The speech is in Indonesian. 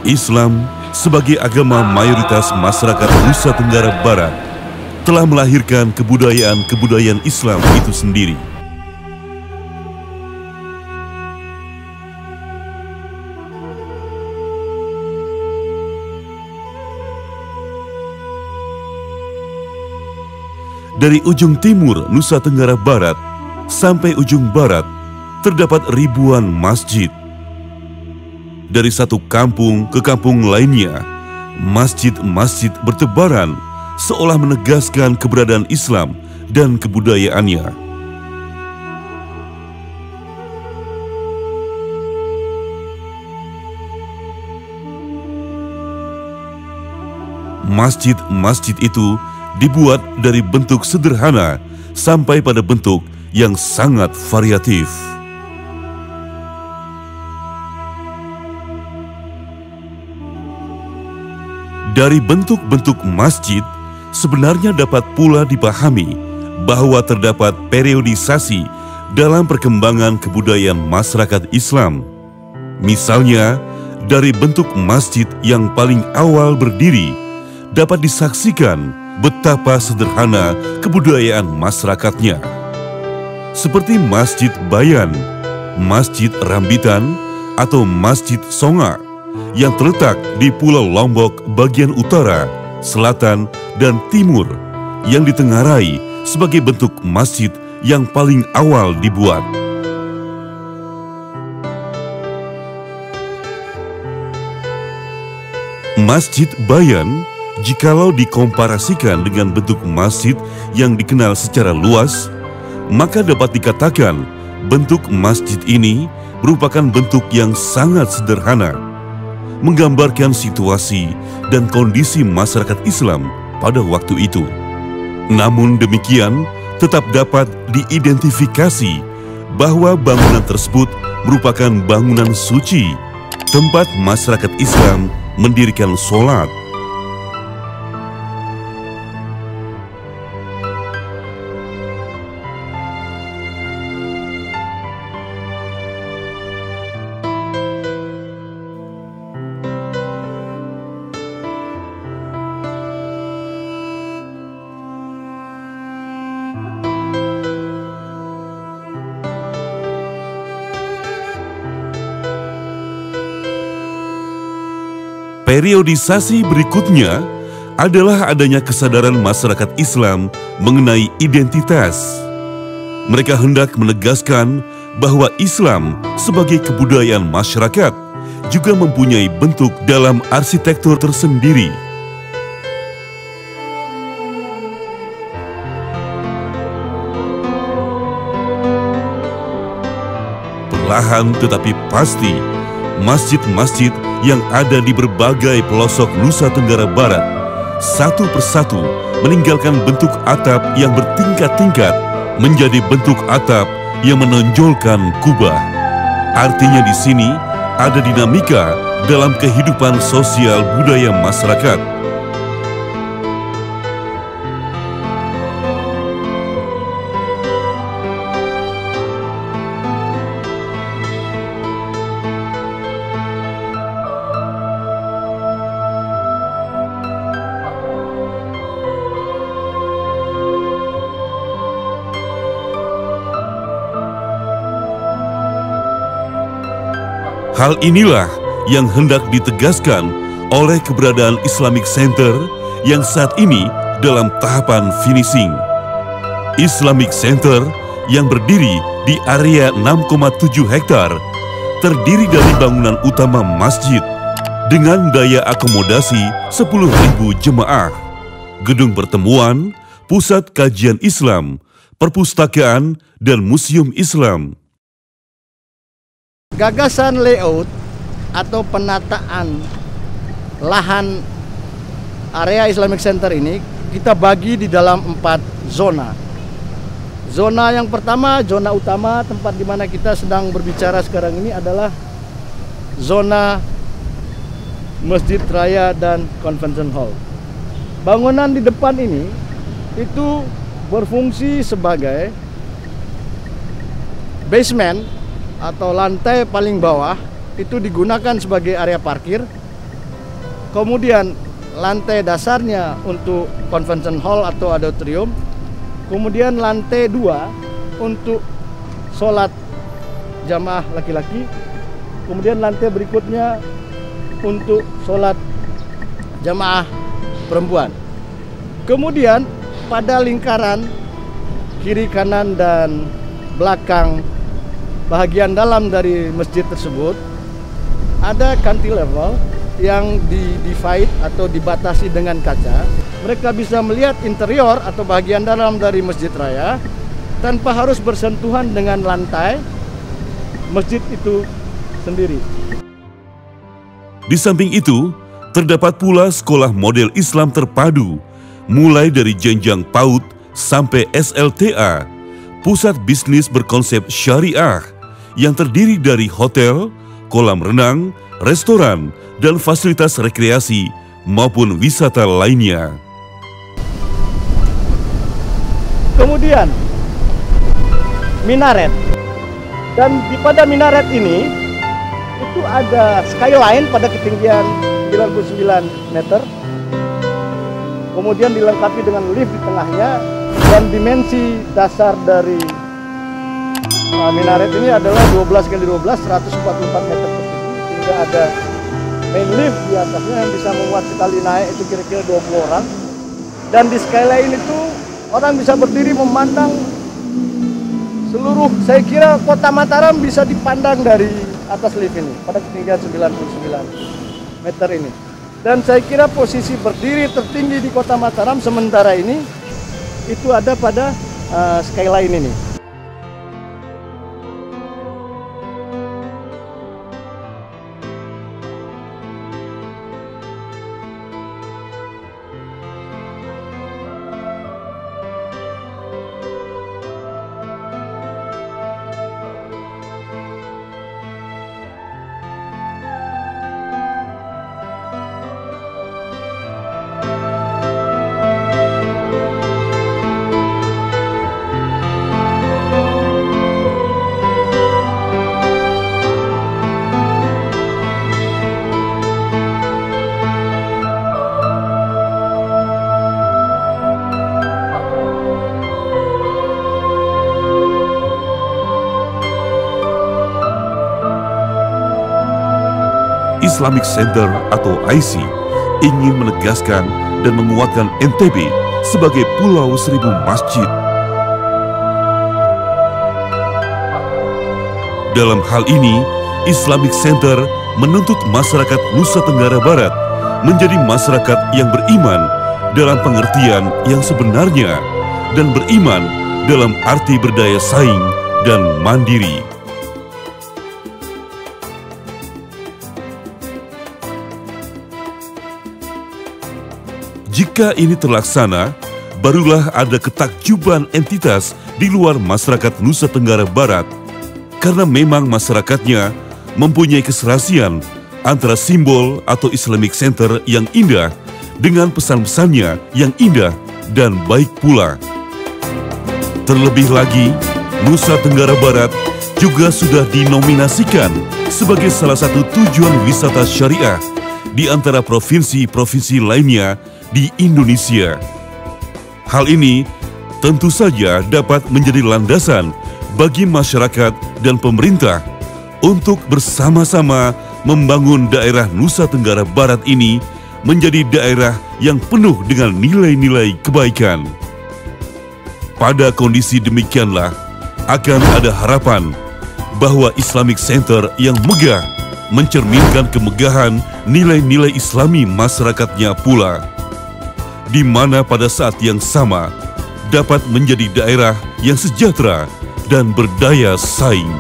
Islam sebagai agama mayoritas masyarakat Nusa Tenggara Barat telah melahirkan kebudayaan-kebudayaan Islam itu sendiri. Dari ujung timur Nusa Tenggara Barat sampai ujung barat terdapat ribuan masjid. Dari satu kampung ke kampung lainnya, masjid-masjid bertebaran seolah menegaskan keberadaan Islam dan kebudayaannya. Masjid-masjid itu dibuat dari bentuk sederhana sampai pada bentuk yang sangat variatif. Dari bentuk-bentuk masjid, sebenarnya dapat pula dipahami bahwa terdapat periodisasi dalam perkembangan kebudayaan masyarakat Islam. Misalnya, dari bentuk masjid yang paling awal berdiri, dapat disaksikan betapa sederhana kebudayaan masyarakatnya. Seperti Masjid Bayan, Masjid Rambitan, atau Masjid Songa, yang terletak di Pulau Lombok bagian utara, selatan, dan timur, yang ditengarai sebagai bentuk masjid yang paling awal dibuat. Masjid Bayan, jikalau dikomparasikan dengan bentuk masjid yang dikenal secara luas, maka dapat dikatakan bentuk masjid ini merupakan bentuk yang sangat sederhana, menggambarkan situasi dan kondisi masyarakat Islam pada waktu itu. Namun demikian, tetap dapat diidentifikasi bahwa bangunan tersebut merupakan bangunan suci, tempat masyarakat Islam mendirikan sholat. Periodisasi berikutnya adalah adanya kesadaran masyarakat Islam mengenai identitas. Mereka hendak menegaskan bahwa Islam sebagai kebudayaan masyarakat juga mempunyai bentuk dalam arsitektur tersendiri. Perlahan tetapi pasti, masjid-masjid yang ada di berbagai pelosok Nusa Tenggara Barat satu persatu meninggalkan bentuk atap yang bertingkat-tingkat menjadi bentuk atap yang menonjolkan kubah. Artinya di sini ada dinamika dalam kehidupan sosial budaya masyarakat. Hal inilah yang hendak ditegaskan oleh keberadaan Islamic Center yang saat ini dalam tahapan finishing. Islamic Center yang berdiri di area 6,7 hektar terdiri dari bangunan utama masjid dengan daya akomodasi 10.000 jemaah, gedung pertemuan, pusat kajian Islam, perpustakaan, dan museum Islam. Gagasan layout atau penataan lahan area Islamic Center ini kita bagi di dalam 4 zona. Zona yang pertama, zona utama, tempat di mana kita sedang berbicara sekarang ini adalah zona Masjid Raya dan Convention Hall. Bangunan di depan ini itu berfungsi sebagai basement atau lantai paling bawah, itu digunakan sebagai area parkir. Kemudian lantai dasarnya untuk convention hall atau auditorium. Kemudian lantai 2 untuk sholat jamaah laki-laki. Kemudian lantai berikutnya untuk sholat jamaah perempuan. Kemudian pada lingkaran kiri, kanan, dan belakang bahagian dalam dari masjid tersebut ada cantilever yang divide atau dibatasi dengan kaca. Mereka bisa melihat interior atau bagian dalam dari masjid raya tanpa harus bersentuhan dengan lantai masjid itu sendiri. Di samping itu, terdapat pula sekolah model Islam terpadu, mulai dari jenjang PAUD sampai SLTA, pusat bisnis berkonsep syariah, yang terdiri dari hotel, kolam renang, restoran, dan fasilitas rekreasi maupun wisata lainnya. Kemudian minaret, dan pada minaret ini itu ada skyline pada ketinggian 99 meter. Kemudian dilengkapi dengan lift di tengahnya, dan dimensi dasar dari minaret ini adalah 12 x 12, 144 meter persegi, sehingga ada main lift di atasnya yang bisa memuat sekali naik itu kira-kira 20 orang. Dan di skyline itu orang bisa berdiri memandang seluruh, saya kira kota Mataram bisa dipandang dari atas lift ini pada ketinggian 99 meter ini. Dan saya kira posisi berdiri tertinggi di kota Mataram sementara ini itu ada pada skyline ini. Islamic Center atau IC ingin menegaskan dan menguatkan NTB sebagai Pulau Seribu Masjid. Dalam hal ini, Islamic Center menuntut masyarakat Nusa Tenggara Barat menjadi masyarakat yang beriman dalam pengertian yang sebenarnya dan beriman dalam arti berdaya saing dan mandiri. Jika ini terlaksana, barulah ada ketakjuban entitas di luar masyarakat Nusa Tenggara Barat karena memang masyarakatnya mempunyai keserasian antara simbol atau Islamic Center yang indah dengan pesan-pesannya yang indah dan baik pula. Terlebih lagi, Nusa Tenggara Barat juga sudah dinominasikan sebagai salah satu tujuan wisata syariah di antara provinsi-provinsi lainnya di Indonesia. Hal ini tentu saja dapat menjadi landasan bagi masyarakat dan pemerintah untuk bersama-sama membangun daerah Nusa Tenggara Barat ini menjadi daerah yang penuh dengan nilai-nilai kebaikan. Pada kondisi demikianlah akan ada harapan bahwa Islamic Center yang megah mencerminkan kemegahan nilai-nilai Islami masyarakatnya pula, di mana pada saat yang sama dapat menjadi daerah yang sejahtera dan berdaya saing.